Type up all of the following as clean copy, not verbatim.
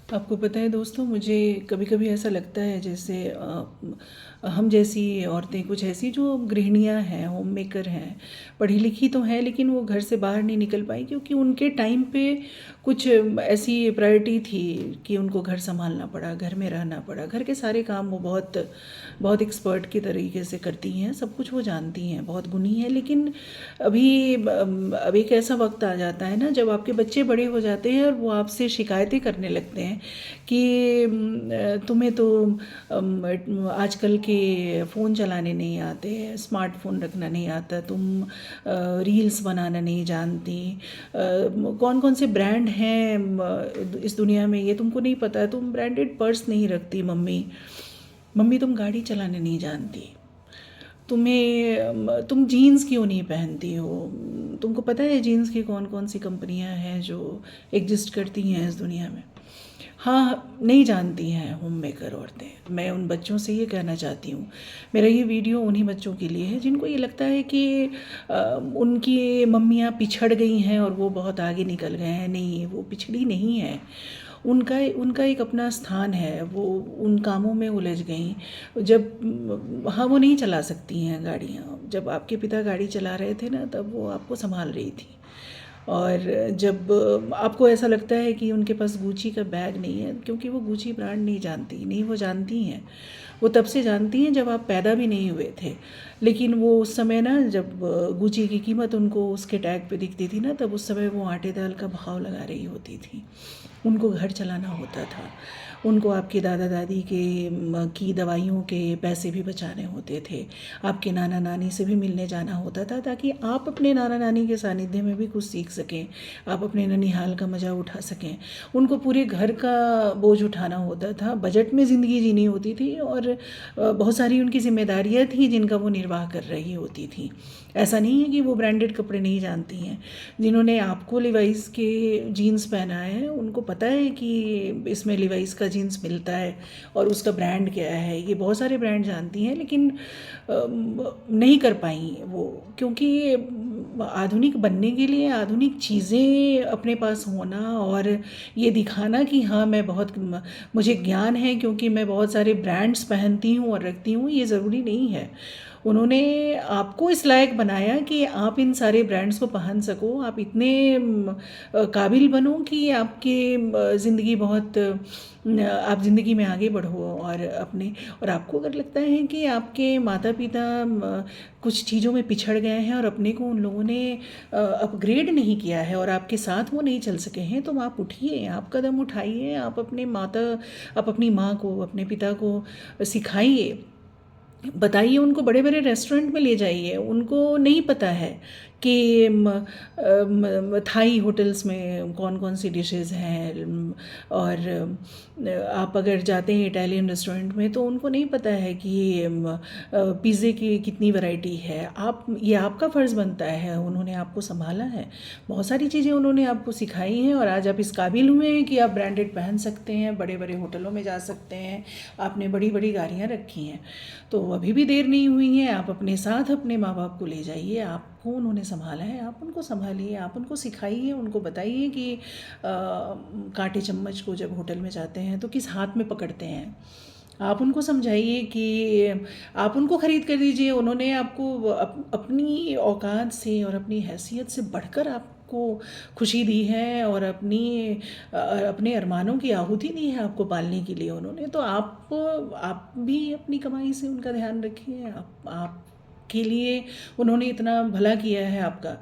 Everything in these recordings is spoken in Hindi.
आपको पता है दोस्तों, मुझे कभी कभी ऐसा लगता है जैसे हम जैसी औरतें, कुछ ऐसी जो गृहिणियां हैं, होम मेकर हैं, पढ़ी लिखी तो हैं लेकिन वो घर से बाहर नहीं निकल पाई क्योंकि उनके टाइम पे कुछ ऐसी प्रायोरिटी थी कि उनको घर संभालना पड़ा, घर में रहना पड़ा। घर के सारे काम वो बहुत बहुत एक्सपर्ट की तरीके से करती हैं, सब कुछ वो जानती हैं, बहुत गुणी है। लेकिन अब एक ऐसा वक्त आ जाता है ना, जब आपके बच्चे बड़े हो जाते हैं और वो आपसे शिकायतें करने लगते हैं कि तुम्हें तो आजकल के फ़ोन चलाने नहीं आते, स्मार्टफोन रखना नहीं आता, तुम रील्स बनाना नहीं जानती, कौन कौन से ब्रांड हैं इस दुनिया में ये तुमको नहीं पता, तुम ब्रांडेड पर्स नहीं रखती मम्मी, मम्मी तुम गाड़ी चलाने नहीं जानती, तुम जीन्स क्यों नहीं पहनती हो, तुमको पता है जीन्स की कौन कौन सी कंपनियां हैं जो एग्जिस्ट करती हैं इस दुनिया में। हाँ, नहीं जानती हैं होम मेकर औरतें। मैं उन बच्चों से ये कहना चाहती हूँ, मेरा ये वीडियो उन्हीं बच्चों के लिए है जिनको ये लगता है कि उनकी मम्मियाँ पिछड़ गई हैं और वो बहुत आगे निकल गए हैं। नहीं, वो पिछड़ी नहीं है, उनका उनका एक अपना स्थान है, वो उन कामों में उलझ गई। जब हाँ, वो नहीं चला सकती हैं गाड़ियाँ। जब आपके पिता गाड़ी चला रहे थे ना, तब वो आपको संभाल रही थी। और जब आपको ऐसा लगता है कि उनके पास गुची का बैग नहीं है, क्योंकि वो गुची ब्रांड नहीं जानती, नहीं वो जानती हैं, वो तब से जानती हैं जब आप पैदा भी नहीं हुए थे। लेकिन वो उस समय ना, जब गुची की कीमत उनको उसके टैग पे दिखती थी ना, तब उस समय वो आटे दाल का भाव लगा रही होती थी। उनको घर चलाना होता था, उनको आपके दादा दादी की दवाइयों के पैसे भी बचाने होते थे, आपके नाना नानी से भी मिलने जाना होता था ताकि आप अपने नाना नानी के सानिध्य में भी कुछ सीख सकें, आप अपने ननिहाल का मज़ा उठा सकें। उनको पूरे घर का बोझ उठाना होता था, बजट में ज़िंदगी जीनी होती थी और बहुत सारी उनकी जिम्मेदारियाँ थी जिनका वो निर्वाह कर रही होती थी। ऐसा नहीं है कि वो ब्रांडेड कपड़े नहीं जानती हैं। जिन्होंने आपको लिवाइस के जीन्स पहना है, उनको पता है कि इसमें लिवाइस का जीन्स मिलता है और उसका ब्रांड क्या है। ये बहुत सारे ब्रांड जानती हैं लेकिन नहीं कर पाई वो, क्योंकि आधुनिक बनने के लिए आधुनिक चीज़ें अपने पास होना और ये दिखाना कि हाँ मैं बहुत, मुझे ज्ञान है क्योंकि मैं बहुत सारे ब्रांड्स पहनती हूँ और रखती हूँ, ये ज़रूरी नहीं है। उन्होंने आपको इस लायक बनाया कि आप इन सारे ब्रांड्स को पहन सको, आप इतने काबिल बनो कि आपकी ज़िंदगी बहुत, आप ज़िंदगी में आगे बढ़ो। और आपको अगर लगता है कि आपके माता पिता कुछ चीज़ों में पिछड़ गए हैं और अपने को उन लोगों ने अपग्रेड नहीं किया है और आपके साथ वो नहीं चल सके हैं, तो आप उठिए, आप कदम उठाइए, आप अपनी माँ को, अपने पिता को सिखाइए, बताइए, उनको बड़े बड़े रेस्टोरेंट में ले जाइए। उनको नहीं पता है कि थाई होटल्स में कौन कौन सी डिशेस हैं, और आप अगर जाते हैं इटालियन रेस्टोरेंट में तो उनको नहीं पता है कि पिज़्ज़े की कितनी वैरायटी है। ये आपका फ़र्ज़ बनता है, उन्होंने आपको संभाला है, बहुत सारी चीज़ें उन्होंने आपको सिखाई हैं और आज आप इस काबिल हुए हैं कि आप ब्रांडेड पहन सकते हैं, बड़े बड़े होटलों में जा सकते हैं, आपने बड़ी बड़ी गाड़ियाँ रखी हैं। तो अभी भी देर नहीं हुई है, आप अपने साथ अपने माँ बाप को ले जाइए, आपको उन्होंने संभाला है, आप उनको संभालिए, आप उनको सिखाइए, उनको बताइए कि कांटे चम्मच को जब होटल में जाते हैं तो किस हाथ में पकड़ते हैं। आप उनको समझाइए कि आप उनको ख़रीद कर दीजिए, उन्होंने आपको अपनी औकात से और अपनी हैसियत से बढ़कर आपको खुशी दी है और अपने अरमानों की आहुति दी है आपको पालने के लिए उन्होंने। तो आप भी अपनी कमाई से उनका ध्यान रखिए। आप के लिए उन्होंने इतना भला किया है आपका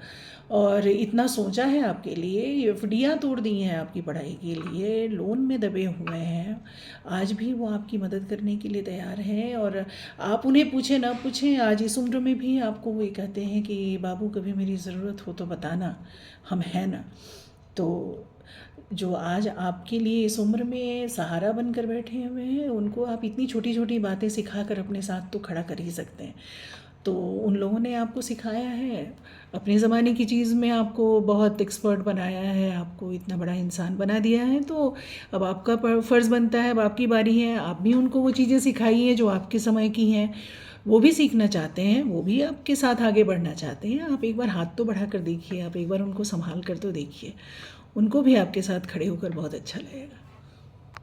और इतना सोचा है आपके लिए, एफडियाँ तोड़ दी हैं आपकी पढ़ाई के लिए, लोन में दबे हुए हैं, आज भी वो आपकी मदद करने के लिए तैयार हैं। और आप उन्हें पूछे ना पूछें, आज इस उम्र में भी आपको वो कहते हैं कि बाबू कभी मेरी ज़रूरत हो तो बताना, हम हैं ना। तो जो आज आपके लिए इस उम्र में सहारा बनकर बैठे हुए हैं, उनको आप इतनी छोटी छोटी बातें सिखाकर अपने साथ तो खड़ा कर ही सकते हैं। तो उन लोगों ने आपको सिखाया है, अपने ज़माने की चीज़ में आपको बहुत एक्सपर्ट बनाया है, आपको इतना बड़ा इंसान बना दिया है, तो अब आपका फ़र्ज़ बनता है, अब आपकी बारी है, आप भी उनको वो चीज़ें सिखाइए जो आपके समय की हैं। वो भी सीखना चाहते हैं, वो भी आपके साथ आगे बढ़ना चाहते हैं। आप एक बार हाथ तो बढ़ा कर देखिए, आप एक बार उनको संभाल कर तो देखिए, उनको भी आपके साथ खड़े होकर बहुत अच्छा लगेगा।